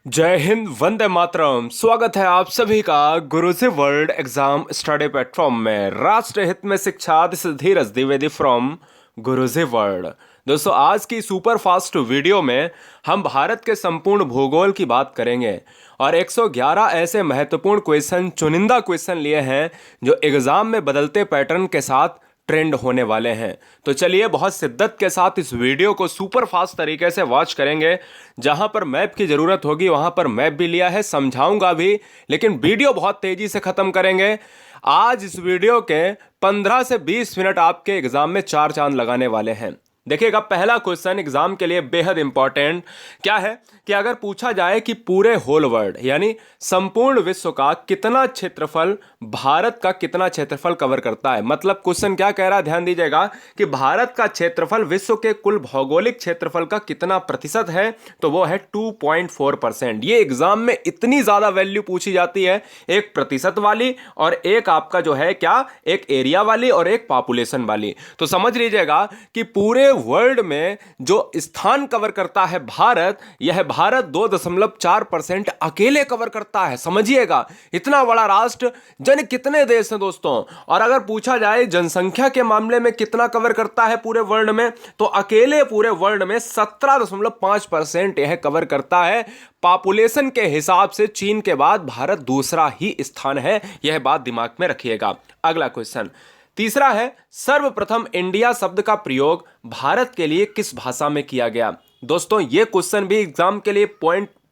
जय हिंद, वंदे मातरम। स्वागत है आप सभी का गुरुजी वर्ल्ड एग्जाम स्टडी प्लेटफॉर्म में। राष्ट्र हित में शिक्षा, this is Dheeraj Dwivedi from Guruji world. दोस्तों, आज की सुपर फास्ट वीडियो में हम भारत के संपूर्ण भूगोल की बात करेंगे और 111 ऐसे महत्वपूर्ण क्वेश्चन, चुनिंदा क्वेश्चन लिए हैं जो एग्जाम में बदलते पैटर्न के साथ ट्रेंड होने वाले हैं। तो चलिए बहुत शिद्दत के साथ इस वीडियो को सुपर फास्ट तरीके से वॉच करेंगे। जहां पर मैप की ज़रूरत होगी वहां पर मैप भी लिया है, समझाऊंगा भी, लेकिन वीडियो बहुत तेज़ी से ख़त्म करेंगे। आज इस वीडियो के 15 से 20 मिनट आपके एग्ज़ाम में चार चांद लगाने वाले हैं। देखिएगा, पहला क्वेश्चन एग्जाम के लिए बेहद इंपॉर्टेंट क्या है कि अगर पूछा जाए कि पूरे होल वर्ल्ड यानी संपूर्ण विश्व का कितना क्षेत्रफल भारत का कितना क्षेत्रफल कवर करता है, मतलब क्वेश्चन क्या कह रहा है, ध्यान दीजिएगा कि भारत का क्षेत्रफल विश्व के कुल भौगोलिक क्षेत्रफल का कितना प्रतिशत है, तो वो है 2.4%। ये एग्जाम में इतनी ज्यादा वैल्यू पूछी जाती है, एक प्रतिशत वाली और एक आपका जो है क्या, एक एरिया वाली और एक पॉपुलेशन वाली। तो समझ लीजिएगा कि पूरे वर्ल्ड में जो स्थान कवर करता है भारत, यह भारत 2.4% अकेले कवर करता है। समझिएगा, इतना बड़ा राष्ट्र, जन कितने देश हैं दोस्तों। और अगर पूछा जाए जनसंख्या के मामले में कितना कवर करता है पूरे वर्ल्ड में, तो अकेले पूरे वर्ल्ड में 17.5% यह कवर करता है। पॉपुलेशन के हिसाब से चीन के बाद भारत दूसरा ही स्थान है, यह बात दिमाग में रखिएगा। अगला क्वेश्चन तीसरा है, सर्वप्रथम इंडिया शब्द का प्रयोग भारत के लिए किस भाषा में किया गया। दोस्तों, यह क्वेश्चन भी एग्जाम के लिए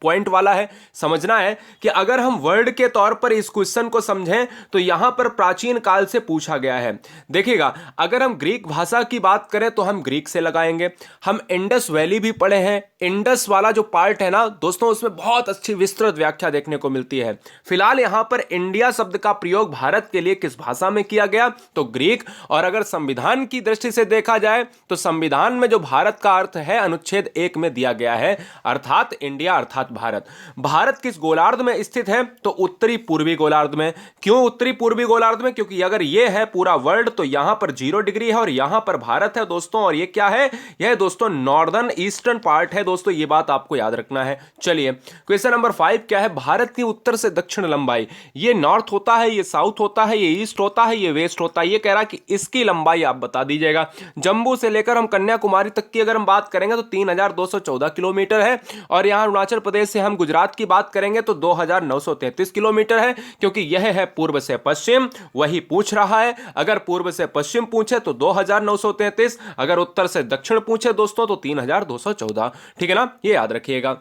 पॉइंट वाला है। समझना है कि अगर हम वर्ड के तौर पर इस क्वेश्चन को समझें तो यहां पर प्राचीन काल से पूछा गया है। देखिएगा, अगर हम ग्रीक भाषा की बात करें तो हम ग्रीक से लगाएंगे। हम इंडस वैली भी पढ़े हैं, इंडस वाला जो पार्ट है ना दोस्तों, उसमें बहुत अच्छी विस्तृत व्याख्या देखने को मिलती है। फिलहाल यहां पर इंडिया शब्द का प्रयोग भारत के लिए किस भाषा में किया गया, तो ग्रीक। और अगर संविधान की दृष्टि से देखा जाए तो संविधान में जो भारत का अर्थ है अनुच्छेद 1 में दिया गया है, अर्थात इंडिया अर्थात भारत। भारत किस गोलार्ध में स्थित है, तो उत्तरी पूर्वी गोलार्ध में। क्यों उत्तरी पूर्वी गोलार्ध में, क्योंकि अगर यह है पूरा वर्ल्ड तो यहां पर 0 डिग्री है और यहां पर भारत है दोस्तों। और यह क्या है, यह दोस्तों नॉर्दर्न ईस्टर्न पार्ट है दोस्तों, यह बात आपको याद रखना है। चलिए क्वेश्चन नंबर 5 क्या है, भारत की उत्तर से दक्षिण लंबाई। यह नॉर्थ होता है, यह साउथ होता है, यह ईस्ट होता है, यह वेस्ट होता है। यह कह रहा है कि इसकी लंबाई आप बता दीजिएगा। जम्मू से लेकर हम कन्याकुमारी तक की अगर हम बात करेंगे तो 3214 किलोमीटर है। और यहां अरुणाचल प्रदेश से हम गुजरात की बात करेंगे तो 2933 किलोमीटर है, क्योंकि यह है पूर्व से पश्चिम। वही पूछ रहा है, अगर पूर्व से पश्चिम पूछे तो 2933, अगर उत्तर से दक्षिण पूछे दोस्तों तो 3214। ठीक है ना, ये याद रखिएगा।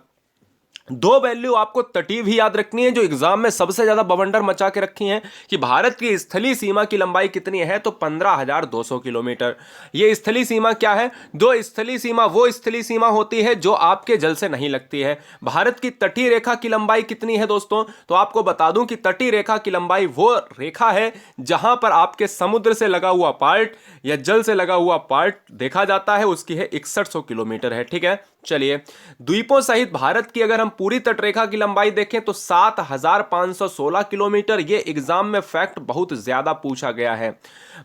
दो वैल्यू आपको तटीय भी याद रखनी है जो एग्जाम में सबसे ज्यादा बवंडर मचा के रखी हैं कि भारत की स्थलीय सीमा की लंबाई कितनी है, तो 15,200 किलोमीटर। ये स्थलीय सीमा क्या है, दो स्थलीय सीमा वो स्थलीय सीमा होती है जो आपके जल से नहीं लगती है। भारत की तटीय रेखा की लंबाई कितनी है दोस्तों, तो आपको बता दूं कि तटीय रेखा की लंबाई वो रेखा है जहां पर आपके समुद्र से लगा हुआ पार्ट या जल से लगा हुआ पार्ट देखा जाता है, उसकी है 6100 किलोमीटर है। ठीक है, चलिए द्वीपों सहित भारत की अगर हम पूरी तटरेखा की लंबाई देखें तो 7516 किलोमीटर। ये एग्जाम में फैक्ट बहुत ज्यादा पूछा गया है।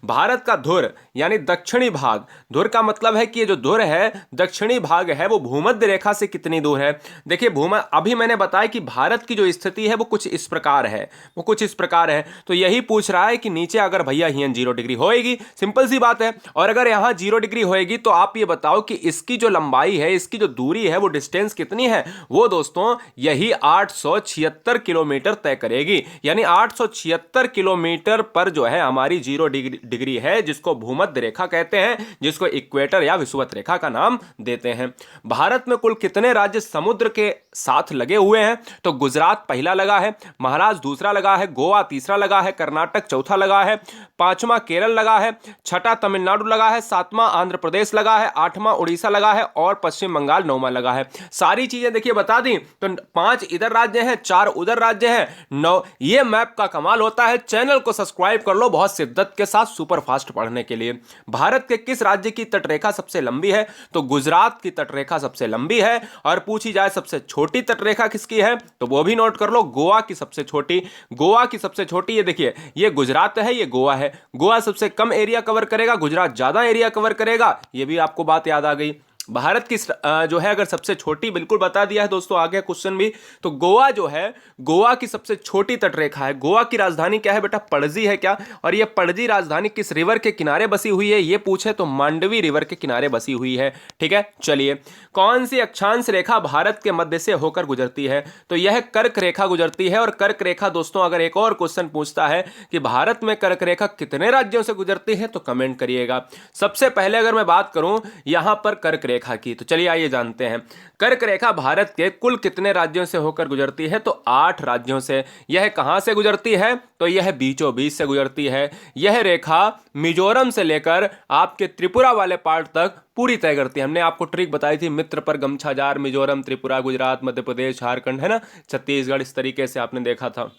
भारत का धुर यानी दक्षिणी भाग, धुर का मतलब है कि ये जो धुर है दक्षिणी भाग है वो भूमध्य रेखा से कितनी दूर है। देखिए अभी मैंने बताया कि भारत की जो स्थिति है वो कुछ इस प्रकार है, वो कुछ इस प्रकार है। तो यही पूछ रहा है कि नीचे अगर भैया यहाँ 0 डिग्री होएगी, सिंपल सी बात है, और अगर यहां 0 डिग्री होएगी तो आप ये बताओ कि इसकी जो लंबाई है, इसकी जो दूरी है, वो डिस्टेंस कितनी है, वो दोस्तों यही 876 किलोमीटर तय करेगी। यानी 876 किलोमीटर पर जो है हमारी 0 डिग्री है, जिसको भूमध्य रेखा कहते हैं, जिसको इक्वेटर या विषुवत रेखा का नाम देते हैं। भारत में कुल कितने राज्य समुद्र के साथ लगे हुए हैं, तो गुजरात पहला लगा है, महाराष्ट्र दूसरा लगा है, गोवा तीसरा लगा है, कर्नाटक चौथा लगा है, पांचवा केरल लगा है, छठा तमिलनाडु लगा है, सातवां आंध्र प्रदेश लगा है, आठवां उड़ीसा लगा है और पश्चिम बंगाल 9वां लगा है। सारी चीजें देखिए बता दी, तो 5 इधर राज्य हैं, 4 उधर राज्य हैं, 9। ये मैप का कमाल होता है। चैनल को सब्सक्राइब कर लो बहुत शिद्दत के साथ सुपर फास्ट पढ़ने के लिए। भारत के किस राज्य की तटरेखा सबसे लंबी है, तो गुजरात की तटरेखा सबसे लंबी है। और पूछी जाए सबसे छोटी तटरेखा किसकी है, तो वो भी नोट कर लो, गोवा की सबसे छोटी। गोवा की सबसे छोटी, ये देखिए, ये गुजरात है, ये गोवा है। गोवा सबसे कम एरिया कवर करेगा, गुजरात ज्यादा एरिया कवर करेगा, ये भी आपको बात याद आ गई। भारत की जो है अगर सबसे छोटी, बिल्कुल बता दिया है दोस्तों, आ गया क्वेश्चन भी। तो गोवा जो है, गोवा की सबसे छोटी तटरेखा है। गोवा की राजधानी क्या है बेटा? पणजी है क्या? और ये पणजी राजधानी किस रिवर के किनारे बसी हुई है? ये पूछे तो मांडवी रिवर के किनारे बसी हुई है। ठीक है, चलिए। कौन सी अक्षांश रेखा भारत के मध्य से होकर गुजरती है? तो यह कर्क रेखा गुजरती है। और कर्क रेखा दोस्तों, अगर एक और क्वेश्चन पूछता है कि भारत में कर्क रेखा कितने राज्यों से गुजरती है, तो कमेंट करिएगा। सबसे पहले अगर मैं बात करूं यहां पर कर्क रेखा की, तो चलिए आइए जानते हैं। कर्क रेखा भारत के कुल कितने राज्यों से होकर गुजरती है? तो 8 राज्यों से। यह कहां से गुजरती है? तो यह बीचों बीच से गुजरती है। यह रेखा मिजोरम से लेकर आपके त्रिपुरा वाले पार्ट तक पूरी तय करती है। हमने आपको ट्रिक बताई थी, मित्र पर गमछा जार, मिजोरम, त्रिपुरा, गुजरात, मध्य प्रदेश, झारखंड, है ना, छत्तीसगढ़, इस तरीके से आपने देखा था।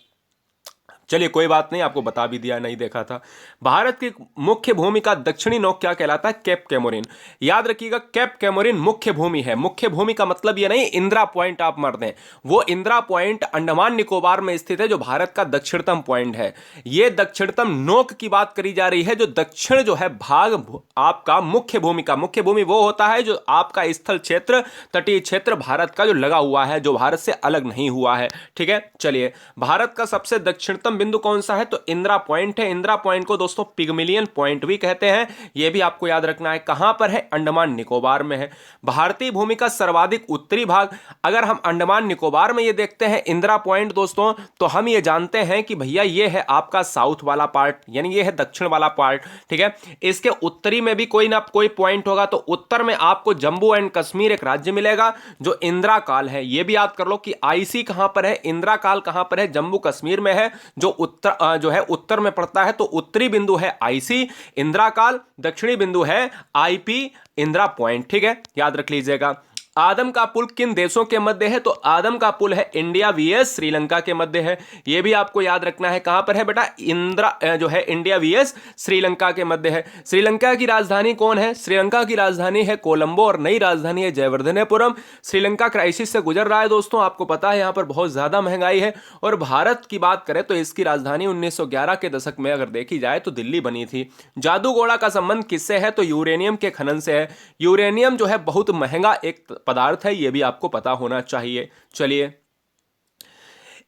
चलिए कोई बात नहीं, आपको बता भी दिया, नहीं देखा था। भारत की मुख्य भूमि का दक्षिणी नोक क्या कहलाता है? Cape Comorin. याद रखिएगा, केप कैमोरिन मुख्य भूमि है। मुख्य भूमि का मतलब ये नहीं इंदिरा पॉइंट आप मर दें, वो इंदिरा पॉइंट अंडमान निकोबार में स्थित है, जो भारत का दक्षिणतम पॉइंट है। ये दक्षिणतम नोक की बात करी जा रही है, जो दक्षिण जो है भाग आपका मुख्य भूमि का। मुख्य भूमि वो होता है जो आपका स्थल क्षेत्र, तटीय क्षेत्र भारत का जो लगा हुआ है, जो भारत से अलग नहीं हुआ है। ठीक है, चलिए। भारत का सबसे दक्षिणतम बिंदु कौन सा है? तो इंदिरा पॉइंट है। इंदिरा पॉइंट को दोस्तों पिगमिलियन पॉइंट भी कहते हैं, यह भी आपको याद रखना है। कहां पर है? अंडमान निकोबार में है। भारतीय भूमि का सर्वाधिक उत्तरी भाग, अगर हम अंडमान निकोबार में ये देखते हैं इंदिरा पॉइंट दोस्तों, तो हम ये जानते हैं कि भैया ये है आपका साउथ वाला पार्ट, यानी ये है दक्षिण वाला पार्ट। ठीक है, इसके उत्तरी में भी कोई ना कोई पॉइंट होगा। तो उत्तर में आपको जम्मू एंड कश्मीर एक राज्य मिलेगा जो इंदिरा काल है। यह भी याद कर लो कि आईसी कहां पर है, इंदिरा काल कहां पर है? जम्मू कश्मीर में है, जो उत्तर जो है उत्तर में पड़ता है। तो उत्तरी बिंदु है आईसी इंदिरा काल, दक्षिणी बिंदु है आईपी इंदिरा पॉइंट। ठीक है, याद रख लीजिएगा। आदम का पुल किन देशों के मध्य है? तो आदम का पुल है इंडिया वीएस श्रीलंका के मध्य है। यह भी आपको याद रखना है। कहां पर है बेटा? इंदिरा जो है इंडिया वीएस श्रीलंका के मध्य है। श्रीलंका की राजधानी कौन है? श्रीलंका की राजधानी है कोलंबो और नई राजधानी है जयवर्धनेपुरम। श्रीलंका क्राइसिस से गुजर रहा है दोस्तों, आपको पता है यहां पर बहुत ज्यादा महंगाई है। और भारत की बात करें तो इसकी राजधानी 1911 के दशक में अगर देखी जाए तो दिल्ली बनी थी। जादूगोड़ा का संबंध किससे है? तो यूरेनियम के खनन से है। यूरेनियम जो है बहुत महंगा एक पदार्थ है, यह भी आपको पता होना चाहिए। चलिए,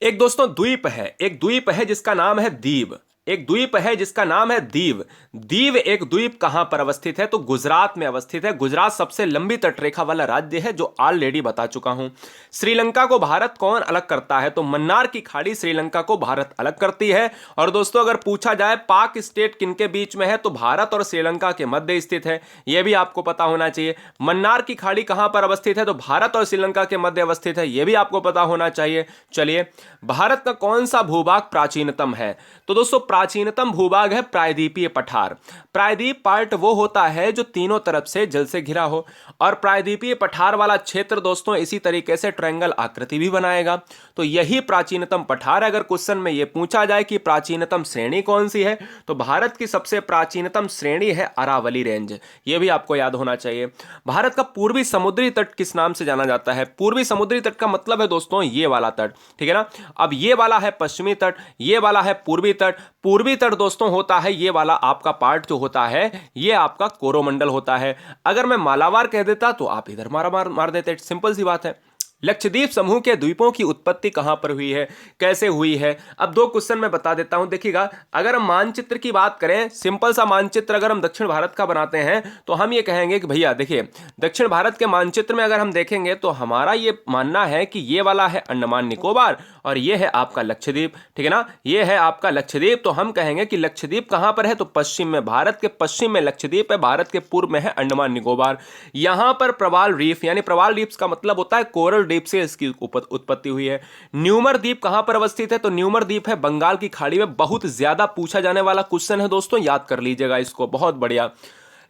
एक दोस्तों द्वीप है, एक द्वीप है जिसका नाम है दीव। एक द्वीप है जिसका नाम है दीव। दीव एक द्वीप कहां पर अवस्थित है? तो गुजरात में अवस्थित है। गुजरात सबसे लंबी तटरेखा वाला राज्य है, जो ऑलरेडी बता चुका हूं। श्रीलंका को भारत कौन अलग करता है? तो मन्नार की खाड़ी श्रीलंका को भारत अलग करती है। और दोस्तों अगर पूछा जाए पाक स्टेट किनके बीच में है, तो भारत और श्रीलंका के मध्य स्थित है। यह भी आपको पता होना चाहिए। मन्नार की खाड़ी कहां पर अवस्थित है? तो भारत और श्रीलंका के मध्य अवस्थित है, यह भी आपको पता होना चाहिए। चलिए, भारत का कौन सा भूभाग प्राचीनतम है? तो दोस्तों प्राचीनतम भूभाग है प्रायद्वीपीय पठार। प्रायद्वीप पार्ट वो होता है जो तीनों तरफ से जल से घिरा हो, और प्रायद्वीपीय पठार वाला क्षेत्र दोस्तों इसी तरीके से ट्रायंगल आकृति भी बनाएगा। तो यही प्राचीनतम पठार। अगर क्वेश्चन में यह पूछा जाए कि प्राचीनतम श्रेणी कौन सी है, तो भारत की सबसे प्राचीनतम श्रेणी है अरावली रेंज। यह भी आपको याद होना चाहिए। भारत का पूर्वी समुद्री तट किस नाम से जाना जाता है? पूर्वी समुद्री तट का मतलब है दोस्तों ये वाला तट, ठीक है ना। अब ये वाला है पश्चिमी तट, ये वाला है पूर्वी तट। पूर्वी तट दोस्तों होता है ये वाला आपका पार्ट जो होता है, ये आपका कोरोमंडल होता है। अगर मैं मालाबार कह देता तो आप इधर मार देते, सिंपल सी बात है। लक्षद्वीप समूह के द्वीपों की उत्पत्ति कहां पर हुई है, कैसे हुई है? अब दो क्वेश्चन मैं बता देता हूं, देखिएगा। अगर हम मानचित्र की बात करें, सिंपल सा मानचित्र अगर हम दक्षिण भारत का बनाते हैं, तो हम ये कहेंगे कि भैया देखिए, दक्षिण भारत के मानचित्र में अगर हम देखेंगे तो हमारा ये मानना है कि ये वाला है अंडमान निकोबार और ये है आपका लक्षद्वीप, ठीक है ना। ये है आपका लक्षद्वीप। तो हम कहेंगे कि लक्षद्वीप कहां पर है? तो पश्चिम में, भारत के पश्चिम में लक्षद्वीप है, भारत के पूर्व में है अंडमान निकोबार। यहां पर प्रवाल रीफ, यानी प्रवाल रीफ का मतलब होता है कोरल द्वीप से इसकी उत्पत्ति हुई है। न्यूमर द्वीप कहां पर अवस्थित है? तो न्यूमर द्वीप है बंगाल की खाड़ी में। बहुत ज्यादा पूछा जाने वाला क्वेश्चन है दोस्तों, याद कर लीजिएगा इसको, बहुत बढ़िया।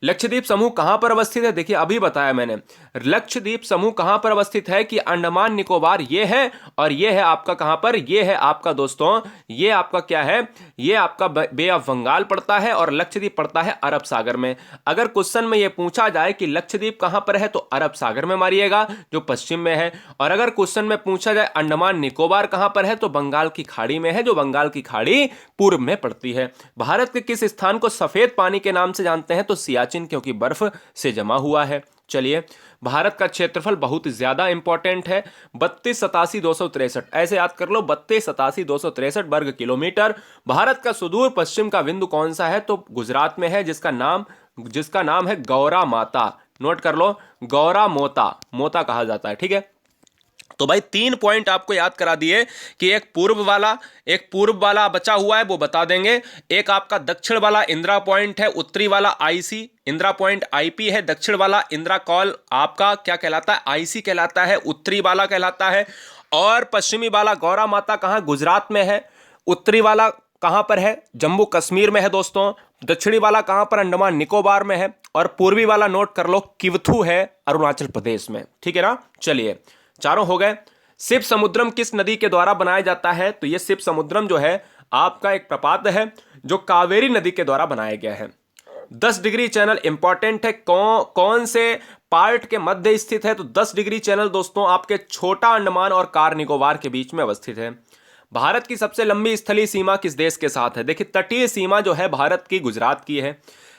लक्षद्वीप समूह कहां पर अवस्थित है? देखिए अभी बताया मैंने, लक्षद्वीप समूह कहां पर अवस्थित है कि अंडमान निकोबार ये है, और ये है आपका कहां पर? ये है आपका दोस्तों, ये आपका क्या है? ये आपका बे ऑफ बंगाल पड़ता है और लक्षद्वीप पड़ता है अरब सागर में। अगर क्वेश्चन में ये पूछा जाए कि लक्षद्वीप कहां पर है, तो अरब सागर में मारिएगा जो पश्चिम में है। और अगर क्वेश्चन में पूछा जाए अंडमान निकोबार कहां पर है, तो बंगाल की खाड़ी में है, जो बंगाल की खाड़ी पूर्व में पड़ती है। भारत के किस स्थान को सफेद पानी के नाम से जानते हैं? तो सियाचिन, क्योंकि बर्फ से जमा हुआ है। चलिए, भारत का क्षेत्रफल बहुत ज्यादा इंपॉर्टेंट है, 3287,263, ऐसे याद कर लो, 3287,263 वर्ग किलोमीटर। भारत का सुदूर पश्चिम का बिंदु कौन सा है? तो गुजरात में है, जिसका नाम है गौरा माता। नोट कर लो, गौरा मोता, मोता कहा जाता है, ठीक है। तो भाई 3 पॉइंट आपको याद करा दिए कि एक पूर्व वाला बचा हुआ है, वो बता देंगे। एक आपका दक्षिण वाला इंदिरा पॉइंट है, उत्तरी वाला आईसी, इंदिरा पॉइंट आईपी है, दक्षिण वाला इंदिरा कॉल आपका क्या कहलाता है? आईसी कहलाता है, उत्तरी वाला कहलाता है। और पश्चिमी वाला गौरा माता कहां? गुजरात में है। उत्तरी वाला कहां पर है? जम्मू कश्मीर में है दोस्तों। दक्षिणी वाला कहां पर? अंडमान निकोबार में है। और पूर्वी वाला नोट कर लो, किवथू है, अरुणाचल प्रदेश में, ठीक है ना। चलिए, चारों हो गए। शिव समुद्रम किस नदी के द्वारा बनाया जाता है? तो यह शिव समुद्रम जो है आपका एक प्रपात है जो कावेरी नदी के द्वारा बनाया गया है। 10 डिग्री चैनल इंपॉर्टेंट है, कौन से पार्ट के मध्य स्थित है? तो 10 डिग्री चैनल दोस्तों आपके छोटा अंडमान और कार निकोबार के बीच में अवस्थित है। भारत की सबसे लंबी स्थलीय सीमा किस देश के साथ है? देखिए, तटीय सीमा जो है भारत की गुजरात की है।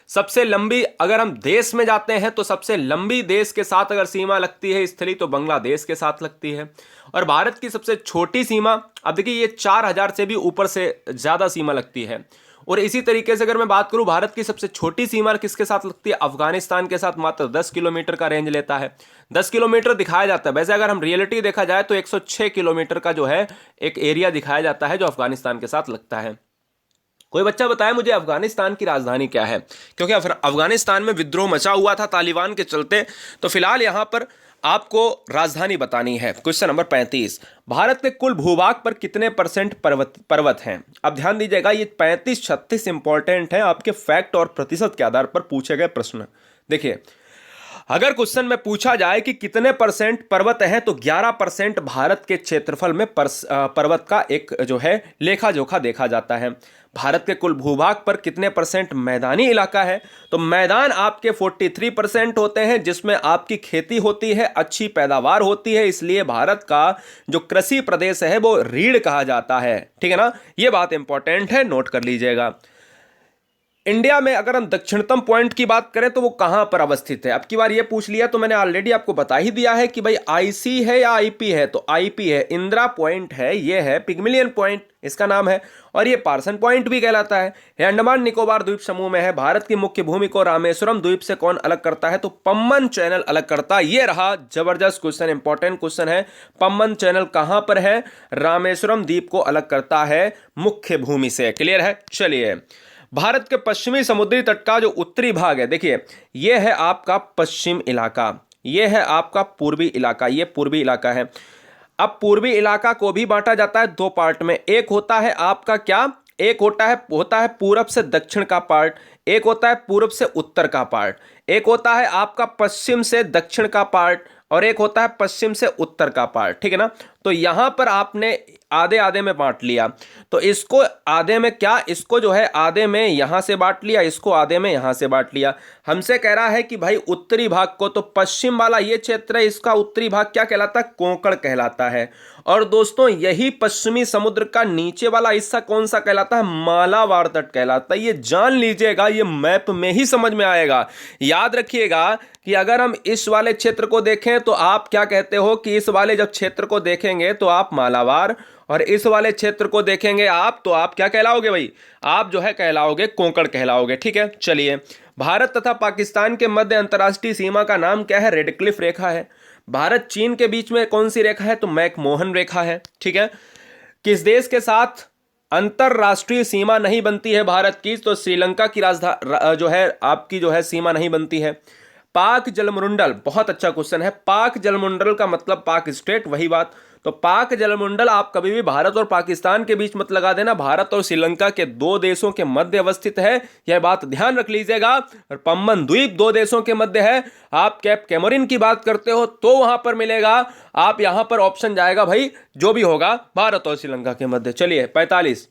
सबसे लंबी, अगर हम देश में जाते हैं तो सबसे लंबी देश के साथ अगर सीमा लगती है स्थली, तो बांग्लादेश के साथ लगती है। और भारत की सबसे छोटी सीमा, अब देखिए ये 4000 से भी ऊपर से ज्यादा सीमा लगती है। और इसी तरीके से अगर मैं बात करूं, भारत की सबसे छोटी सीमा किसके साथ लगती है? अफगानिस्तान के साथ, मात्र 10 किलोमीटर का रेंज लेता है। 10 किलोमीटर दिखाया जाता है, वैसे अगर हम रियलिटी देखा जाए तो 106 किलोमीटर का जो है एक एरिया दिखाया जाता है जो अफगानिस्तान के साथ लगता है। कोई बच्चा बताए मुझे अफगानिस्तान की राजधानी क्या है? क्योंकि अफगानिस्तान में विद्रोह मचा हुआ था तालिबान के चलते, तो फिलहाल यहां पर आपको राजधानी बतानी है। क्वेश्चन नंबर 35, भारत के कुल भूभाग पर कितने % पर्वत हैं? अब ध्यान दीजिएगा, ये 35-36 इंपॉर्टेंट है, आपके फैक्ट और प्रतिशत के आधार पर पूछे गए प्रश्न। देखिए, अगर क्वेश्चन में पूछा जाए कि कितने % पर्वत हैं, तो 11% भारत के क्षेत्रफल में पर्वत का एक जो है लेखा जोखा देखा जाता है। भारत के कुल भूभाग पर कितने % मैदानी इलाका है? तो मैदान आपके 43% होते हैं, जिसमें आपकी खेती होती है, अच्छी पैदावार होती है, इसलिए भारत का जो कृषि प्रदेश है वो रीढ़ कहा जाता है, ठीक है ना। ये बात इंपॉर्टेंट है, नोट कर लीजिएगा। इंडिया में अगर हम दक्षिणतम पॉइंट की बात करें तो वो कहां पर अवस्थित है? अब की बार ये पूछ लिया तो मैंने ऑलरेडी आपको बता ही दिया है कि भाई आईसी है या आईपी है, तो आईपी है। इंदिरा पॉइंट है, ये है पिग्मिलियन पॉइंट इसका नाम है, और ये पार्सन पॉइंट भी कहलाता है। ये अंडमान निकोबार द्वीप समूह में है। भारत की मुख्य भूमि को रामेश्वरम द्वीप से कौन अलग करता है? तो पम्बन चैनल अलग करता है। ये रहा जबरदस्त क्वेश्चन, इंपॉर्टेंट क्वेश्चन है। पम्बन चैनल कहां पर है? रामेश्वरम द्वीप को अलग करता है मुख्य भूमि से। क्लियर है? चलिए, भारत के पश्चिमी समुद्री तट का जो उत्तरी भाग है, देखिए यह है आपका पश्चिम इलाका, यह है आपका पूर्वी इलाका, यह पूर्वी इलाका है। अब पूर्वी इलाका को भी बांटा जाता है 2 पार्ट में। एक होता है आपका क्या? एक होता है पूरब से दक्षिण का पार्ट, एक होता है पूरब से उत्तर का पार्ट, एक होता है आपका पश्चिम से दक्षिण का पार्ट, और एक होता है पश्चिम से उत्तर का पार्ट, ठीक है ना। तो यहां पर आपने आधे आधे में बांट लिया, तो इसको आधे में क्या, इसको जो है आधे में यहां से बांट लिया, इसको आधे में यहां से बांट लिया। हमसे कह रहा है कि भाई उत्तरी भाग को, तो पश्चिम वाला ये क्षेत्र है, इसका उत्तरी भाग क्या कहलाता है? कोंकण कहलाता है। और दोस्तों यही पश्चिमी समुद्र का नीचे वाला हिस्सा कौन सा कहलाता है? मालाबार तट कहलाता है। ये जान लीजिएगा, ये मैप में ही समझ में आएगा। याद रखिएगा कि अगर हम इस वाले क्षेत्र को देखें तो आप क्या कहते हो कि इस वाले जब क्षेत्र को देखेंगे तो आप मालाबार, और इस वाले क्षेत्र को देखेंगे आप तो आप क्या कहलाओगे भाई? आप जो है कहलाओगे कोंकण कहलाओगे, ठीक है। चलिए, भारत तथा पाकिस्तान के मध्य अंतर्राष्ट्रीय सीमा का नाम क्या है? रेडक्लिफ रेखा है। भारत चीन के बीच में कौन सी रेखा है? तो मैकमोहन रेखा है, ठीक है। किस देश के साथ अंतरराष्ट्रीय सीमा नहीं बनती है भारत की? तो श्रीलंका की राजधानी जो है आपकी जो है सीमा नहीं बनती है। पाक जलमंडल, बहुत अच्छा क्वेश्चन है। पाक जलमंडल का मतलब पाक स्टेट, वही बात। तो पाक जलमंडल आप कभी भी भारत और पाकिस्तान के बीच मत लगा देना, भारत और श्रीलंका के 2 देशों के मध्य अवस्थित है, यह बात ध्यान रख लीजिएगा। और पम्बन द्वीप 2 देशों के मध्य है। आप कैप कैमोरिन की बात करते हो तो वहां पर मिलेगा, आप यहां पर ऑप्शन जाएगा भाई जो भी होगा भारत और श्रीलंका के मध्य। चलिए 45,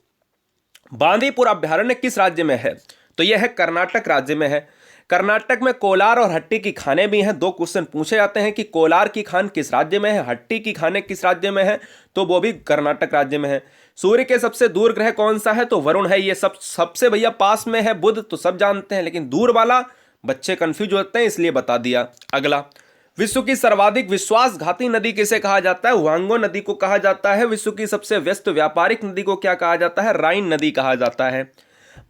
बांदीपुर अभ्यारण्य किस राज्य में है? तो यह है कर्नाटक राज्य में है। कर्नाटक में कोलार और हट्टी की खानें भी हैं। 2 क्वेश्चन पूछे जाते हैं कि कोलार की खान किस राज्य में है, हट्टी की खानें किस राज्य में है, तो वो भी कर्नाटक राज्य में है। सूर्य के सबसे दूर ग्रह कौन सा है? तो वरुण है। ये सबसे भैया पास में है बुध, तो सब जानते हैं, लेकिन दूर वाला बच्चे कंफ्यूज होते हैं इसलिए बता दिया। अगला, विश्व की सर्वाधिक विश्वासघाती नदी किसे कहा जाता है? वांगो नदी को कहा जाता है। विश्व की सबसे व्यस्त व्यापारिक नदी को क्या कहा जाता है? राइन नदी कहा जाता है।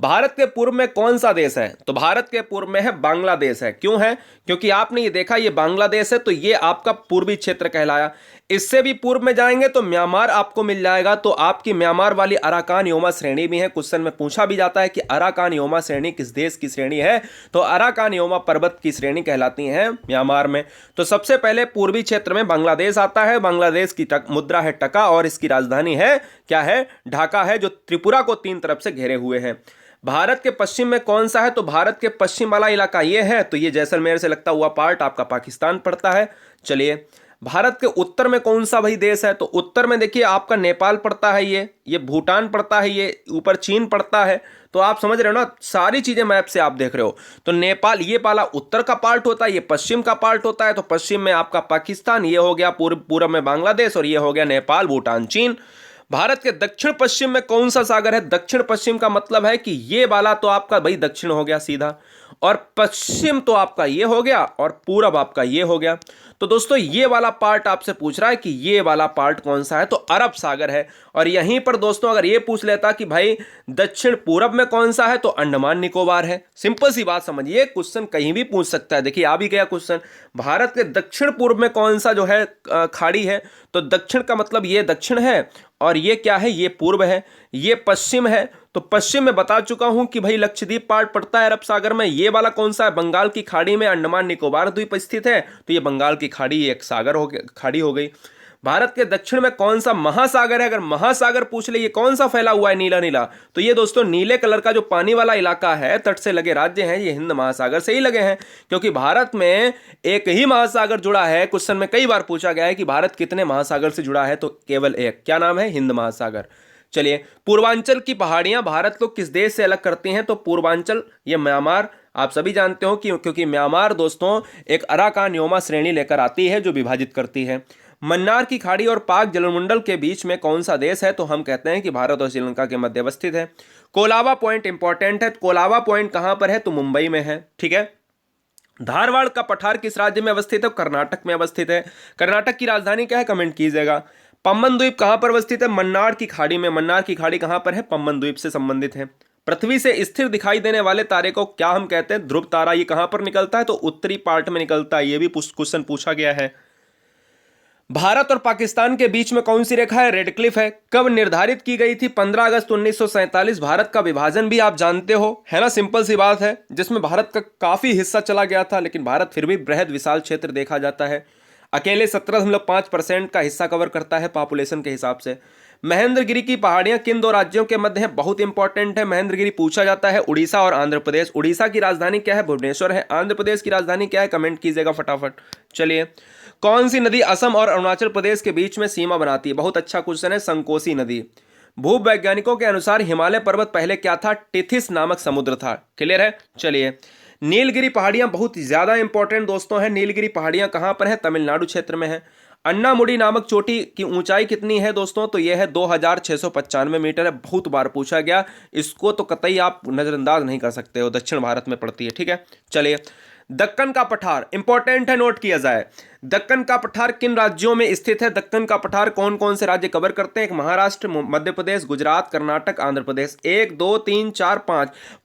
भारत के पूर्व में कौन सा देश है? तो भारत के पूर्व में है बांग्लादेश है। क्यों है? क्योंकि आपने ये देखा ये बांग्लादेश है तो ये आपका पूर्वी क्षेत्र कहलाया। इससे भी पूर्व में जाएंगे तो म्यांमार आपको मिल जाएगा, तो आपकी म्यांमार वाली अराकान योमा श्रेणी भी है। क्वेश्चन में पूछा भी जाता है कि अराकान योमा श्रेणी किस देश की श्रेणी है? तो अराकान योमा पर्वत की श्रेणी कहलाती है म्यांमार में। तो सबसे पहले पूर्वी क्षेत्र में बांग्लादेश आता है। बांग्लादेश की मुद्रा है टका और इसकी राजधानी है क्या है? ढाका है, जो त्रिपुरा को 3 तरफ से घेरे हुए हैं। भारत के पश्चिम में कौन सा है? तो भारत के पश्चिम वाला इलाका ये है, तो ये जैसलमेर से लगता हुआ पार्ट आपका पाकिस्तान पड़ता है। चलिए, भारत के उत्तर में कौन सा भाई देश है? तो उत्तर में देखिए आपका नेपाल पड़ता है, ये भूटान पड़ता है, ये ऊपर चीन पड़ता है। तो आप समझ रहे हो ना, सारी चीजें मैप से आप देख रहे हो। तो नेपाल ये वाला उत्तर का पार्ट होता है, ये पश्चिम का पार्ट होता है। तो पश्चिम में आपका पाकिस्तान, ये हो गया पूर्व में बांग्लादेश, और ये हो गया नेपाल, भूटान, चीन। भारत के दक्षिण पश्चिम में कौन सा सागर है? दक्षिण पश्चिम का मतलब है कि ये वाला तो आपका भाई दक्षिण हो गया सीधा, और पश्चिम तो आपका ये हो गया, और पूरब आपका ये हो गया। तो दोस्तों ये वाला पार्ट आपसे पूछ रहा है कि ये वाला पार्ट कौन सा है? तो अरब सागर है। और यहीं पर दोस्तों अगर ये पूछ लेता कि भाई दक्षिण पूरब में कौन सा है? तो अंडमान निकोबार है। सिंपल सी बात समझिए, क्वेश्चन कहीं भी पूछ सकता है। देखिए आ भी गया क्वेश्चन, भारत के दक्षिण पूर्व में कौन सा जो है खाड़ी है? तो दक्षिण का मतलब ये दक्षिण है, और ये क्या है? ये पूर्व है, ये पश्चिम है। तो पश्चिम में बता चुका हूं कि भाई लक्षद्वीप पार्ट पड़ता है अरब सागर में। ये वाला कौन सा है? बंगाल की खाड़ी में अंडमान निकोबार द्वीप स्थित है, तो ये बंगाल की खाड़ी एक सागर हो गई, खाड़ी हो गई। भारत के दक्षिण में कौन सा महासागर है? अगर महासागर पूछ ले, ये कौन सा फैला हुआ है नीला नीला? तो ये दोस्तों नीले कलर का जो पानी वाला इलाका है, तट से लगे राज्य हैं, ये हिंद महासागर से ही लगे हैं। क्योंकि भारत में एक ही महासागर जुड़ा है। क्वेश्चन में कई बार पूछा गया है कि भारत कितने महासागर से जुड़ा है? तो केवल एक। क्या नाम है? हिंद महासागर। चलिए, पूर्वांचल की पहाड़ियां भारत को किस देश से अलग करती हैं? तो पूर्वांचल ये म्यांमार, आप सभी जानते हो क्योंकि म्यांमार दोस्तों एक अराकान योमा श्रेणी लेकर आती है जो विभाजित करती है। मन्नार की खाड़ी और पाक जलमंडल के बीच में कौन सा देश है? तो हम कहते हैं कि भारत और श्रीलंका के मध्य अवस्थित है। कोलाबा पॉइंट इंपॉर्टेंट है। कोलाबा पॉइंट कहां पर है? तो मुंबई में है। ठीक है। धारवाड़ का पठार किस राज्य में अवस्थित है? कर्नाटक में अवस्थित है। कर्नाटक की राजधानी क्या है? कमेंट कीजिएगा। पम्बन द्वीप कहां पर अवस्थित है? मन्नार की खाड़ी में। मन्नार की खाड़ी कहां पर है? पम्बन द्वीप से संबंधित है। पृथ्वी से स्थिर दिखाई देने वाले तारे को क्या हम कहते हैं? ध्रुव तारा। ये कहां पर निकलता है? तो उत्तरी पार्ट में निकलता है। ये भी क्वेश्चन पूछा गया है। भारत और पाकिस्तान के बीच में कौन सी रेखा है? रेड क्लिफ है। कब निर्धारित की गई थी? 15 अगस्त 1947। भारत का विभाजन भी आप जानते हो, है ना, सिंपल सी बात है, जिसमें भारत का काफी हिस्सा चला गया था, लेकिन भारत फिर भी बृहद विशाल क्षेत्र देखा जाता है। अकेले 17.5% का हिस्सा कवर करता है पॉपुलेशन के हिसाब से। महेंद्रगिरी की पहाड़ियां किन 2 राज्यों के मध्य है? बहुत इंपॉर्टेंट है। महेंद्रगिरी पूछा जाता है उड़ीसा और आंध्र प्रदेश। उड़ीसा की राजधानी क्या है? भुवनेश्वर है। आंध्र प्रदेश की राजधानी क्या है? कमेंट कीजिएगा फटाफट। चलिए, कौन सी नदी असम और अरुणाचल प्रदेश के बीच में सीमा बनाती है? बहुत अच्छा क्वेश्चन है, संकोसी नदी। भूवैज्ञानिकों के अनुसार हिमालय पर्वत पहले क्या था? टिथिस नामक समुद्र था। क्लियर है। चलिए, नीलगिरी पहाड़ियां बहुत ज्यादा इंपॉर्टेंट दोस्तों है। नीलगिरी पहाड़ियां कहां पर है? तमिलनाडु क्षेत्र में है। अन्नामुडी नामक चोटी की ऊंचाई कितनी है दोस्तों? तो यह है 2695 मीटर है। बहुत बार पूछा गया, इसको तो कतई आप नजरअंदाज नहीं कर सकते हो, दक्षिण भारत में पड़ती है। ठीक है। चलिए, दक्कन का पठार इंपॉर्टेंट है, नोट किया जाए। दक्कन का पठार किन राज्यों में स्थित है? दक्कन का पठार कौन कौन से राज्य कवर करते हैं? एक महाराष्ट्र, मध्य प्रदेश, गुजरात, कर्नाटक, आंध्र प्रदेश। 1 2 3 4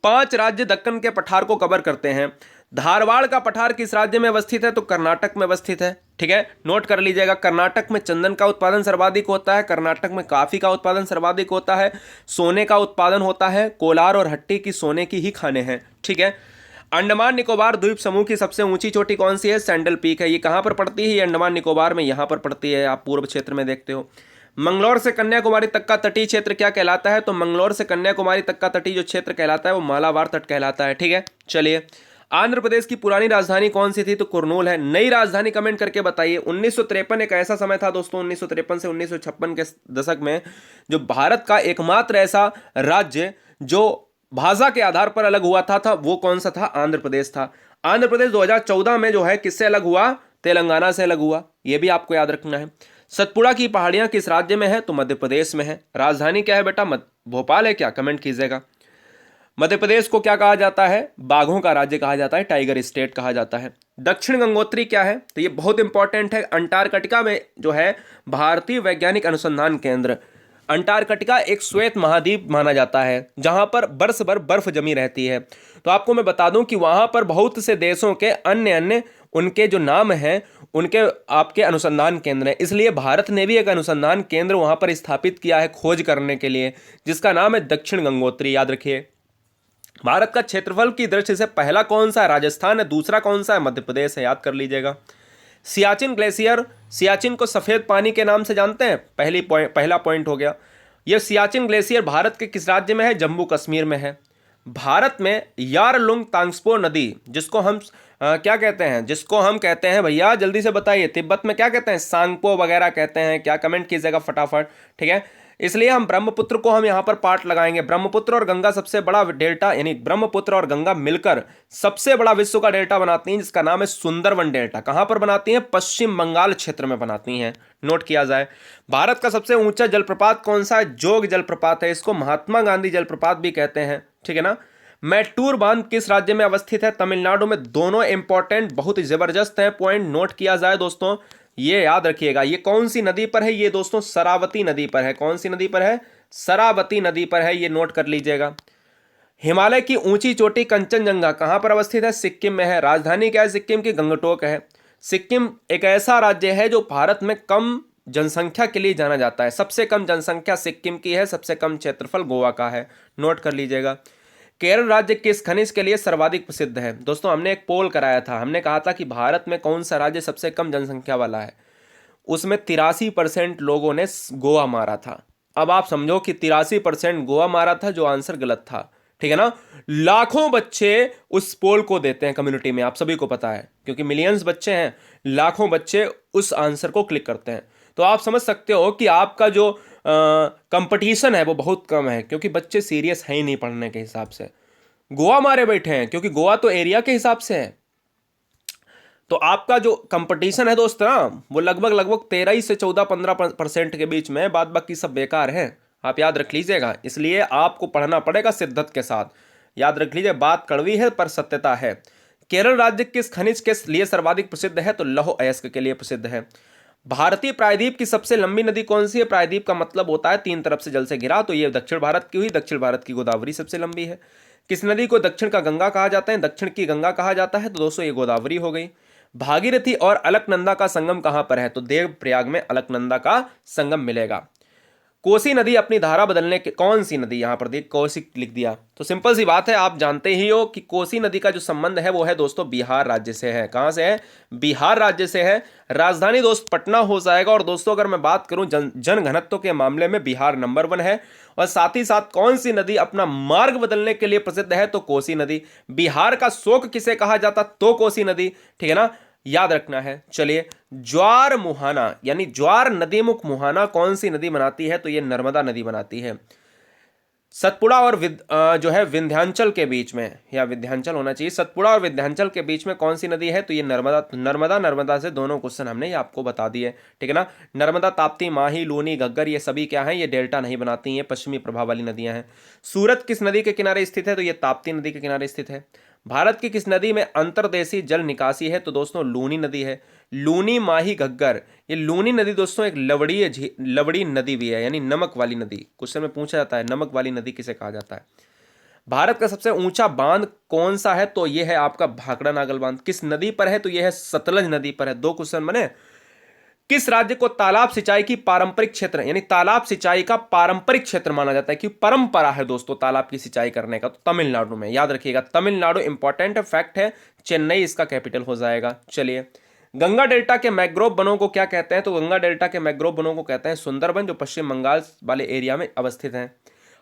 5 राज्य दक्कन के पठार को कवर करते हैं। धारवाड़ का पठार किस राज्य में अवस्थित है? तो कर्नाटक में अवस्थित है। ठीक है, नोट कर लीजिएगा। कर्नाटक में चंदन का उत्पादन सर्वाधिक होता है। कर्नाटक में कॉफी का उत्पादन सर्वाधिक होता है। सोने का उत्पादन होता है। कोलार और हट्टी की सोने की ही खाने हैं। ठीक है। अंडमान निकोबार द्वीप समूह की सबसे ऊंची चोटी कौन सी है? सैंडल पीक है। ये कहां पर पड़ती है? ये अंडमान निकोबार में यहां पर पड़ती है। आप पूर्व क्षेत्र में देखते हो। मंगलौर से कन्याकुमारी तक का तटीय क्षेत्र क्या कहलाता है? तो मंगलौर से कन्याकुमारी तक का तटीय जो क्षेत्र कहलाता है वो मालाबार तट कहलाता है। ठीक है। चलिए, आंध्र प्रदेश की पुरानी राजधानी कौन सी थी? तो कुर्नूल है। नई राजधानी कमेंट करके बताइए। 1953 एक ऐसा समय था दोस्तों, 1953 से 1956 के दशक में, जो भारत का एकमात्र ऐसा राज्य जो भाषा के आधार पर अलग हुआ था वो कौन सा था? आंध्र प्रदेश था। आंध्र प्रदेश 2014 में जो है किससे अलग हुआ? तेलंगाना से अलग हुआ। यह भी आपको याद रखना है। सतपुड़ा की पहाड़ियां किस राज्य में है? तो मध्य प्रदेश में है। राजधानी क्या है बेटा? भोपाल है क्या? कमेंट कीजिएगा। मध्य प्रदेश को क्या कहा जाता है? बाघों का राज्य कहा जाता है, टाइगर स्टेट कहा जाता है। दक्षिण गंगोत्री क्या है? तो ये बहुत इंपॉर्टेंट है। अंटार्कटिका में जो है भारतीय वैज्ञानिक अनुसंधान केंद्र, अंटार्कटिका एक श्वेत महाद्वीप माना जाता है जहां पर बरस भर बर्फ जमी रहती है। तो आपको मैं बता दूं कि वहां पर बहुत से देशों के अन्य अन्य उनके जो नाम हैं उनके आपके अनुसंधान केंद्र हैं। इसलिए भारत ने भी एक अनुसंधान केंद्र वहां पर स्थापित किया है खोज करने के लिए, जिसका नाम है दक्षिण गंगोत्री। याद रखिए। भारत का क्षेत्रफल की दृष्टि से पहला कौन सा है? राजस्थान है। दूसरा कौन सा है? मध्य प्रदेश है। याद कर लीजिएगा। सियाचिन ग्लेशियर, सियाचिन को सफेद पानी के नाम से जानते हैं? पहला पॉइंट हो गया। यह सियाचिन ग्लेशियर भारत के किस राज्य में है? जम्मू कश्मीर में है। भारत में यारलुंग तांग्सपो नदी, जिसको हम क्या कहते हैं? जिसको हम कहते हैं भैया, जल्दी से बताइए, तिब्बत में क्या कहते हैं? सांगपो वगैरह कहते हैं क्या? कमेंट कीजिएगा फटाफट, ठीक है। इसलिए हम ब्रह्मपुत्र को हम यहां पर पार्ट लगाएंगे। ब्रह्मपुत्र और गंगा सबसे बड़ा डेल्टा, यानी ब्रह्मपुत्र और गंगा मिलकर सबसे बड़ा विश्व का डेल्टा बनाती हैं, जिसका नाम है सुंदरवन डेल्टा। कहां पर बनाती हैं? पश्चिम बंगाल क्षेत्र में बनाती हैं। नोट किया जाए। भारत का सबसे ऊंचा जलप्रपात कौन सा है? जोग जलप्रपात है। इसको महात्मा गांधी जलप्रपात भी कहते हैं, ठीक है ना। मैटूर बांध किस राज्य में अवस्थित है? तमिलनाडु में। दोनों इंपॉर्टेंट, बहुत ही जबरदस्त है पॉइंट। नोट किया जाए दोस्तों, ये याद रखिएगा। ये कौन सी नदी पर है? ये दोस्तों शरावती नदी पर है। कौन सी नदी पर है? शरावती नदी पर है। ये नोट कर लीजिएगा। हिमालय की ऊंची चोटी कंचनजंगा कहां पर अवस्थित है? सिक्किम में है। राजधानी क्या है सिक्किम की? गंगटोक है। सिक्किम एक ऐसा राज्य है जो भारत में कम जनसंख्या के लिए जाना जाता है। सबसे कम जनसंख्या सिक्किम की है, सबसे कम क्षेत्रफल गोवा का है। नोट कर लीजिएगा। केरल राज्य किस खनिज के लिए सर्वाधिक प्रसिद्ध है? दोस्तों हमने एक पोल कराया था, हमने कहा था कि भारत में कौन सा राज्य सबसे कम जनसंख्या वाला है। उसमें 83% लोगों ने गोवा मारा था। अब आप समझो कि 83% गोवा मारा था, जो आंसर गलत था, ठीक है ना। लाखों बच्चे उस पोल को देते हैं कम्युनिटी में, आप सभी को पता है, क्योंकि मिलियंस बच्चे हैं, लाखों बच्चे उस आंसर को क्लिक करते हैं। तो आप समझ सकते हो कि आपका जो कंपटीशन है वो बहुत कम है, क्योंकि बच्चे सीरियस हैं ही नहीं पढ़ने के हिसाब से। गोवा मारे बैठे हैं, क्योंकि गोवा तो एरिया के हिसाब से है। तो आपका जो कंपटीशन है दोस्त ना, वो लगभग लगभग 13 से 14-15% के बीच में, बाद बाकी सब बेकार है। आप याद रख लीजिएगा। इसलिए आपको पढ़ना पड़ेगा शिद्दत के साथ। याद रख लीजिए, बात कड़वी है पर सत्यता है। केरल राज्य किस खनिज के लिए सर्वाधिक प्रसिद्ध है? तो लौह अयस्क के लिए प्रसिद्ध है। भारतीय प्रायद्वीप की सबसे लंबी नदी कौन सी है? प्रायद्वीप का मतलब होता है तीन तरफ से जल से घिरा, तो ये दक्षिण भारत की हुई। दक्षिण भारत की गोदावरी सबसे लंबी है। किस नदी को दक्षिण का गंगा कहा जाता है? दक्षिण की गंगा कहा जाता है। तो दोस्तों ये गोदावरी हो गई। भागीरथी और अलकनंदा का संगम कहां पर है? तो देवप्रयाग में अलकनंदा का संगम मिलेगा। कोसी नदी अपनी धारा बदलने के, कौन सी नदी? यहां पर देख कोसी लिख दिया, तो सिंपल सी बात है, आप जानते ही हो कि कोसी नदी का जो संबंध है वो है दोस्तों बिहार राज्य से है। कहां से है? बिहार राज्य से है। राजधानी दोस्त पटना हो जाएगा। और दोस्तों अगर मैं बात करूं जन घनत्व के मामले में बिहार नंबर 1 है। और साथ ही साथ कौन सी नदी अपना मार्ग बदलने के लिए प्रसिद्ध है? तो कोसी नदी। बिहार का शोक किसे कहा जाता? तो कोसी नदी, ठीक है ना, याद रखना है। चलिए, ज्वार मुहाना यानी ज्वार नदीमुख मुहाना कौन सी नदी बनाती है? तो ये नर्मदा नदी बनाती है। सतपुड़ा और जो है विंध्याचल के बीच में, या विंध्याचल होना चाहिए, सतपुड़ा और विंध्याचल के बीच में कौन सी नदी है? तो ये नर्मदा। नर्मदा से दोनों क्वेश्चन हमने ये आपको बता दिए, ठीक है ना। नर्मदा, ताप्ती, माही, लूनी, घग्गर, ये सभी क्या हैं? ये डेल्टा नहीं बनाती हैं, पश्चिमी प्रभाव वाली नदियां हैं। सूरत किस नदी के किनारे स्थित है? तो ये ताप्ती नदी के किनारे स्थित है। भारत की किस नदी में अंतर्देशीय जल निकासी है? तो दोस्तों लूनी नदी है। लूनी, माही, घग्गर, ये लूनी नदी दोस्तों एक लवड़ी नदी भी है, यानी नमक वाली नदी। क्वेश्चन में पूछा जाता है नमक वाली नदी किसे कहा जाता है। भारत का सबसे ऊंचा बांध कौन सा है? तो यह है आपका भाखड़ा नागल बांध। किस नदी पर है? तो यह है सतलज नदी पर है। 2 क्वेश्चन बने। किस राज्य को तालाब सिंचाई की पारंपरिक क्षेत्र, यानी तालाब सिंचाई का पारंपरिक क्षेत्र माना जाता है, कि परंपरा है दोस्तों तालाब की सिंचाई करने का? तो तमिलनाडु में। याद रखिएगा, तमिलनाडु इंपॉर्टेंट फैक्ट है। चेन्नई इसका कैपिटल हो जाएगा। चलिए, गंगा डेल्टा के मैंग्रोव वनों को क्या कहते हैं? तो गंगा डेल्टा के मैंग्रोव वनों को कहते हैं सुंदरबन, जो पश्चिम बंगाल वाले एरिया में अवस्थित हैं।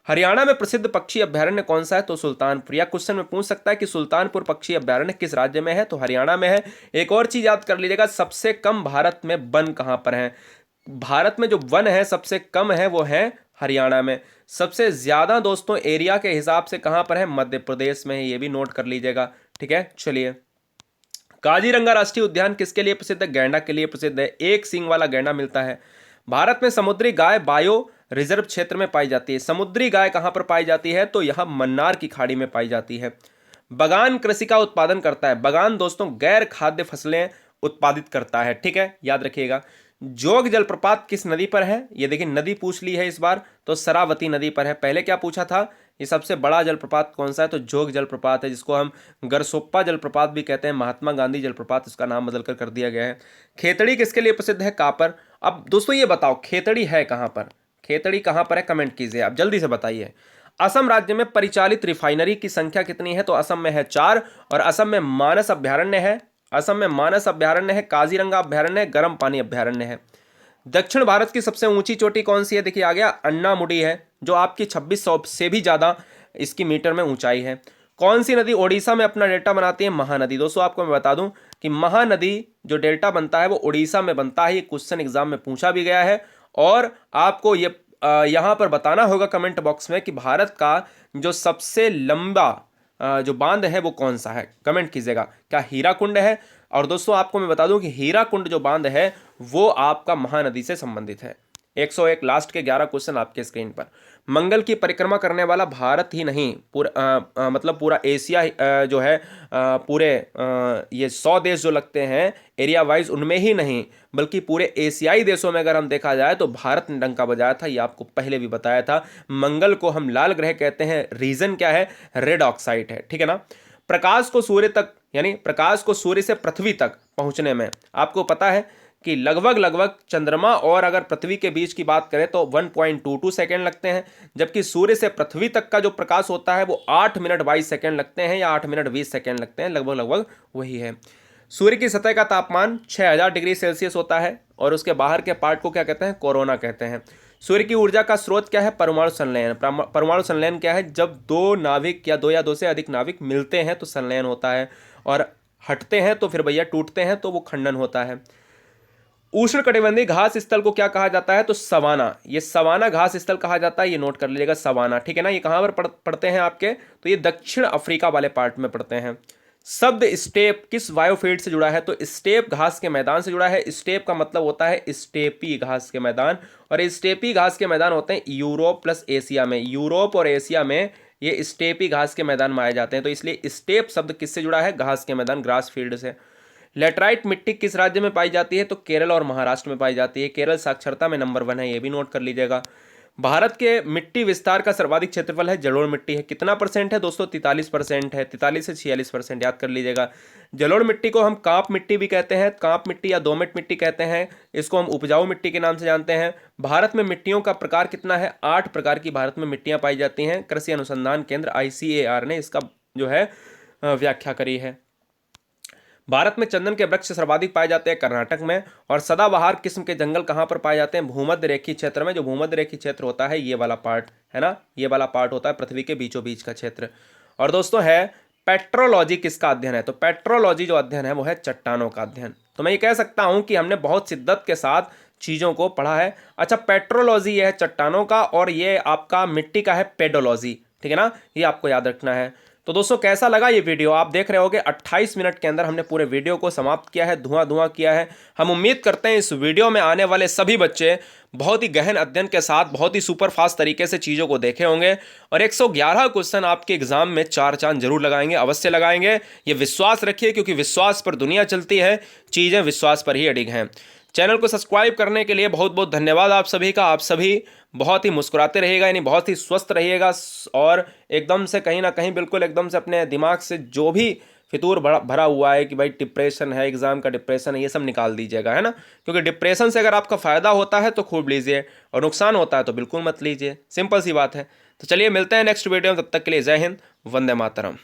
हरियाणा में प्रसिद्ध पक्षी अभ्यारण्य कौन सा है? तो सुल्तानपुर। या क्वेश्चन में पूछ सकता है कि सुल्तानपुर पक्षी अभ्यारण्य किस राज्य में है? तो हरियाणा में है। एक और चीज याद कर लीजिएगा, सबसे कम भारत में वन कहां पर है? भारत में जो वन है सबसे कम है वो है हरियाणा में। सबसे ज्यादा दोस्तों एरिया के हिसाब से कहां पर है? मध्य प्रदेश में है। ये भी नोट कर लीजिएगा, ठीक है। चलिए, काजीरंगा राष्ट्रीय उद्यान किसके लिए प्रसिद्ध है? गैंडा के लिए प्रसिद्ध है। एक सींग वाला गैंडा मिलता है। भारत में समुद्री गाय बायो रिजर्व क्षेत्र में पाई जाती है। समुद्री गाय कहाँ पर पाई जाती है? तो यहाँ मन्नार की खाड़ी में पाई जाती है। बगान कृषि का उत्पादन करता है। बगान दोस्तों गैर खाद्य फसलें उत्पादित करता है, ठीक है, याद रखिएगा। जोग जलप्रपात किस नदी पर है? ये देखिए नदी पूछ ली है इस बार, तो शरावती नदी पर है। पहले क्या पूछा था? ये सबसे बड़ा जलप्रपात कौन सा है? तो जोग जलप्रपात है, जिसको हम गरसोप्पा जलप्रपात भी कहते हैं। महात्मा गांधी जलप्रपात इसका नाम बदलकर कर दिया गया है। खेतड़ी किसके लिए प्रसिद्ध है? कापर। अब दोस्तों ये बताओ खेतड़ी है कहाँ पर? खेतड़ी कहाँ पर है? कमेंट कीजिए आप, जल्दी से बताइए। असम राज्य में परिचालित रिफाइनरी की संख्या कितनी है? तो असम में है 4, और असम में मानस अभ्यारण्य है। असम में मानस अभ्यारण्य है, काजीरंगा अभ्यारण्य है, गर्म पानी अभ्यारण्य है। दक्षिण भारत की सबसे ऊंची चोटी कौन सी है? देखिए आ गया, अन्नामुडी है, जो आपकी 2600 से भी ज्यादा इसकी मीटर में ऊंचाई है। कौन सी नदी ओडिशा में अपना डेल्टा बनाती है? महानदी। दोस्तों आपको मैं बता दूं कि महानदी जो डेल्टा बनता है वो ओडिशा में बनता है। ये क्वेश्चन एग्जाम में पूछा भी गया है, और आपको ये यहां पर बताना होगा कमेंट बॉक्स में कि भारत का जो सबसे लंबा जो बांध है वो कौन सा है। कमेंट कीजिएगा, क्या हीराकुंड है? और दोस्तों आपको मैं बता दूं कि हीराकुंड जो बांध है वो आपका महानदी से संबंधित है। 101 लास्ट के 11 क्वेश्चन आपके स्क्रीन पर। मंगल की परिक्रमा करने वाला भारत ही नहीं, पूरा मतलब पूरा एशिया जो है पूरे ये 100 देश जो लगते हैं एरिया वाइज, उनमें ही नहीं बल्कि पूरे एशियाई देशों में अगर हम देखा जाए तो भारत ने डंका बजाया था। ये आपको पहले भी बताया था। मंगल को हम लाल ग्रह कहते हैं, रीजन क्या है? रेड ऑक्साइड है, ठीक है ना। प्रकाश को सूर्य तक, यानी प्रकाश को सूर्य से पृथ्वी तक पहुंचने में आपको पता है कि लगभग चंद्रमा और अगर पृथ्वी के बीच की बात करें तो 1.22 सेकेंड लगते हैं, जबकि सूर्य से पृथ्वी तक का जो प्रकाश होता है वो 8 मिनट 22 सेकेंड लगते हैं, या 8 मिनट 20 सेकेंड लगते हैं, लगभग वही है। सूर्य की सतह का तापमान 6000 डिग्री सेल्सियस होता है, और उसके बाहर के पार्ट को क्या कहते हैं? कोरोना कहते हैं। सूर्य की ऊर्जा का स्रोत क्या है? परमाणु संलयन। परमाणु संलयन क्या है? जब दो नाविक या दो से अधिक नाविक मिलते हैं तो संलयन होता है, और हटते हैं तो फिर भैया टूटते हैं तो वो खंडन होता है। उष्णकटिबंधीय घास स्थल को क्या कहा जाता है? तो सवाना। ये सवाना घास स्थल कहा जाता है, ये नोट कर लीजिएगा, सवाना, ठीक है ना। ये कहां पर पढ़ते हैं आपके? तो ये दक्षिण अफ्रीका वाले पार्ट में पढ़ते हैं। शब्द स्टेप किस बायोफील्ड से जुड़ा है? तो स्टेप घास के मैदान से जुड़ा है। स्टेप का मतलब होता है स्टेपी घास के मैदान, और स्टेपी घास के मैदान होते हैं यूरोप प्लस एशिया में। यूरोप और एशिया में ये स्टेपी घास के मैदान पाए जाते हैं, तो इसलिए स्टेप शब्द किससे जुड़ा है? घास के मैदान, ग्रास फील्ड से। लेटराइट मिट्टी किस राज्य में पाई जाती है? तो केरल और महाराष्ट्र में पाई जाती है। केरल साक्षरता में नंबर 1 है, ये भी नोट कर लीजिएगा। भारत के मिट्टी विस्तार का सर्वाधिक क्षेत्रफल है जलोढ़ मिट्टी है। कितना परसेंट है दोस्तों? 43% है, 43 से 46%, याद कर लीजिएगा। जलोढ़ मिट्टी को हम कांप मिट्टी भी कहते हैं, कांप मिट्टी या दोमट मिट्टी कहते हैं। इसको हम उपजाऊ मिट्टी के नाम से जानते हैं। भारत में मिट्टियों का प्रकार कितना है? 8 प्रकार की भारत में मिट्टियां पाई जाती हैं। कृषि अनुसंधान केंद्र ICAR ने इसका जो है व्याख्या करी है। भारत में चंदन के वृक्ष सर्वाधिक पाए जाते हैं कर्नाटक में, और सदाबहार किस्म के जंगल कहाँ पर पाए जाते हैं? भूमध्य रेखीय क्षेत्र में। जो भूमध्य रेखीय क्षेत्र होता है ये वाला पार्ट है ना, ये वाला पार्ट होता है पृथ्वी के बीचों बीच का क्षेत्र। और दोस्तों है पेट्रोलॉजी किसका अध्ययन है? तो पेट्रोलॉजी जो अध्ययन है वो है चट्टानों का अध्ययन। तो मैं ये कह सकता हूं कि हमने बहुत शिद्दत के साथ चीज़ों को पढ़ा है। अच्छा, पेट्रोलॉजी ये है चट्टानों का, और ये आपका मिट्टी का है पेडोलॉजी, ठीक है ना, ये आपको याद रखना है। तो दोस्तों कैसा लगा ये वीडियो? आप देख रहे होगे 28 मिनट के अंदर हमने पूरे वीडियो को समाप्त किया है, धुआं किया है। हम उम्मीद करते हैं इस वीडियो में आने वाले सभी बच्चे बहुत ही गहन अध्ययन के साथ बहुत ही सुपर फास्ट तरीके से चीज़ों को देखे होंगे, और 111 क्वेश्चन आपके एग्जाम में 4 चांद जरूर लगाएंगे, अवश्य लगाएंगे। ये विश्वास रखिए, क्योंकि विश्वास पर दुनिया चलती है, चीज़ें विश्वास पर ही अडिग हैं। चैनल को सब्सक्राइब करने के लिए बहुत बहुत धन्यवाद आप सभी का। आप सभी बहुत ही मुस्कुराते रहिएगा, यानी बहुत ही स्वस्थ रहिएगा, और एकदम से कहीं ना कहीं बिल्कुल एकदम से अपने दिमाग से जो भी फितूर भरा हुआ है कि भाई डिप्रेशन है, एग्जाम का डिप्रेशन है, ये सब निकाल दीजिएगा, है ना। क्योंकि डिप्रेशन से अगर आपका फ़ायदा होता है तो खूब लीजिए, और नुकसान होता है तो बिल्कुल मत लीजिए। सिंपल सी बात है। तो चलिए मिलते हैं नेक्स्ट वीडियो में, तब तक के लिए जय हिंद, वंदे मातरम।